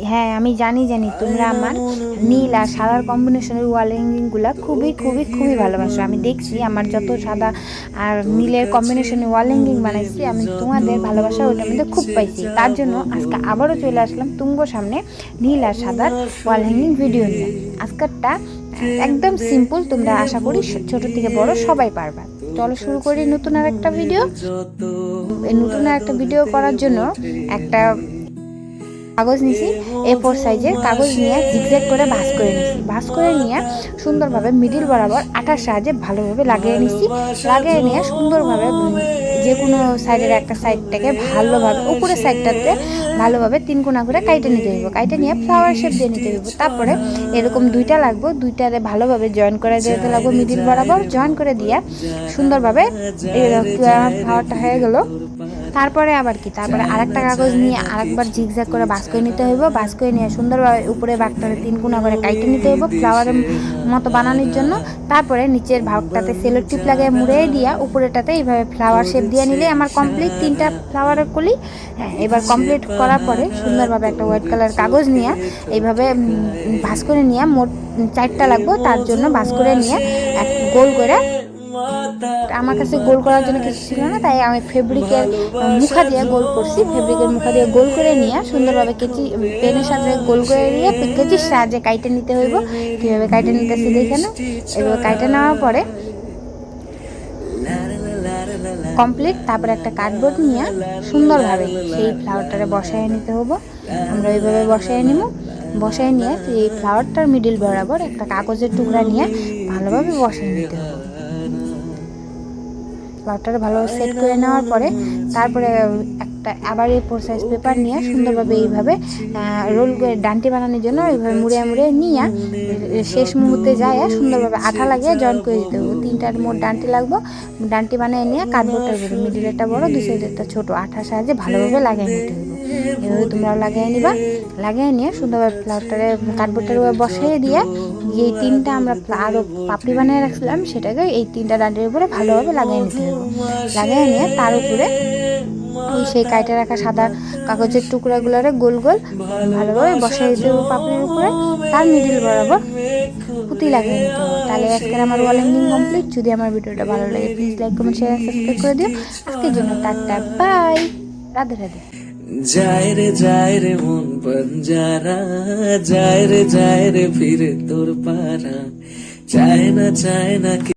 হ্যাঁ আমি জানি তোমরা আমার নীল আর সাদার কম্বিনেশনের ওয়াল হ্যাঙ্গিংগুলো খুবই খুবই খুবই ভালোবাসো। আমি দেখছি আমার যত সাদা আর নীলের কম্বিনেশনের ওয়াল হ্যাঙ্গিং বানাইছি, আমি তোমাদের ভালোবাসা ওইটার মধ্যে খুব পাইছি। তার জন্য আজকে আবারও চলে আসলাম তুঙ্গোর সামনে নীল আর সাদার ওয়াল হ্যাঙ্গিং ভিডিও নিয়ে। আজকেরটা একদম সিম্পল, তোমরা আশা করি ছোট থেকে বড় সবাই পারবা। চলো শুরু করি নতুন আর একটা ভিডিও। এই নতুন আর একটা ভিডিও করার জন্য একটা কাগজ নিছি, A4 সাইজের কাগজ নিয়ে জিগজ্যাগ করে ভাঁজ করে নিছি। ভাঁজ করে নিয়ে সুন্দরভাবে মিডিল বরাবর আটার সাহায্যে ভালোভাবে লাগিয়ে নিছি। লাগিয়ে নিয়ে সুন্দরভাবে যে কোনো সাইডের একটা সাইডটাকে ভালোভাবে উপরের সাইডটাতে ভালোভাবে 3 কোনা করে কাইটে নিতে হইব। কাইটে নিয়ে ফ্লাওয়ার শেপ দিয়ে নিতে হইব। তারপরে এরকম দুইটা লাগবো, দুইটারে ভালোভাবে জয়েন করে দিতে লাগবো। মিডিল বরাবর জয়েন করে দিয়ে সুন্দরভাবে ফ্লাওয়ারটা হয়ে গেল। তারপরে আরেকটা কাগজ নিয়ে আরেকবার জিগজ্যাগ করে ভাঁজ করে নিতে হইব। ভাঁজ করে নিয়ে সুন্দরভাবে উপরে ভাগটাতে 3 কোনা করে কাইটে নিতে হইব ফ্লাওয়ারের মতো বানানোর জন্য। তারপরে নিচের ভাগটাতে সেলো টিপ লাগিয়ে মুড়ে দিয়ে উপরেটাতে এইভাবে ফ্লাওয়ার শেপ দিয়ে নিলে আমার কমপ্লিট 3টা ফ্লাওয়ারের কলি। হ্যাঁ, এবার কমপ্লিট করার পরে সুন্দরভাবে একটা হোয়াইট কালার কাগজ নিয়ে এইভাবে ভাঁজ করে নিয়ে মোট 4টা লাগবো। তার জন্য ভাঁজ করে নিয়ে এক গোল করে, আমার কাছে গোল করার জন্য কিছু ছিল না, তাই আমি ফেব্রিকের মুখা দিয়ে গোল করছি। ফেব্রিকের মুখা দিয়ে গোল করে নিয়ে সুন্দরভাবে পেনের সাহায্যে গোল করে নিয়ে কেচির সাহায্যে কাইটে নিতে হইব। কীভাবে কাইটে নিতেছি দেখে না। এভাবে কাইটে নেওয়ার পরে কমপ্লিট। তারপরে একটা কার্ডবোর্ড নিয়ে সুন্দরভাবে সেই ফ্লাওয়ারটারে বসায় নিতে হবো। আমরা ওইভাবে বসায় নিব। বসায় নিয়ে এই ফ্লাওয়ারটার মিডিল বরাবর একটা কাগজের টুকরা নিয়ে ভালোভাবে বসায় নিতে হবে। ফ্লাওয়ারটারে ভালোভাবে সেট করে নেওয়ার পরে তারপরে একটা আবার A4 সাইজ পেপার নিয়ে সুন্দরভাবে এইভাবে রোল করে ডান্টি বানানোর জন্য এইভাবে মুড়ে নিয়ে শেষ মুহূর্তে যায় সুন্দরভাবে আঠা লাগিয়ে জয়েন করে দিতে হবে। 3টার মোট ডান্টি লাগবো। ডান্টি বানিয়ে নিয়ে কার্ডবোর্ডটার বড়, মিডিলেরটা বড়, দুই সাইডেরটা ছোটো, আঠার সাহায্যে ভালোভাবে লাগিয়ে নিতে হবে। এভাবে তোমরাও লাগিয়ে নিবা। লাগিয়ে নিয়ে সুন্দরভাবে ফ্লাওয়ারটারে কার্ডবোর্ডটার উপরে বসিয়ে দিয়ে যে 3টা আমরা আরও পাপড়ি বানিয়ে রাখছিলাম সেটাকে এই 3টা ডান্টির উপরে ভালোভাবে লাগিয়ে নিতে হবে। লাগিয়ে নিয়ে তার উপরে ওই সেই কাইটে রাখা সাদা কাগজের টুকরাগুলোরে গোল গোল ভালোভাবে বসাই দিতে হবে পাপড়ির উপরে। তার মিডিল বরাবর পুঁতি লাগিয়ে নিতে হবে। তাহলে আজকের আমার ওয়াল হ্যাঙ্গিং কমপ্লিট। যদি আমার ভিডিওটা ভালো লাগে please like comment share subscribe করে দিও। আজকের জন্য টাটা, বাই, রাধে রাধে। যায় রে মন বঞ্জারা, যায় রে ফিরে তোর পারা, চায় না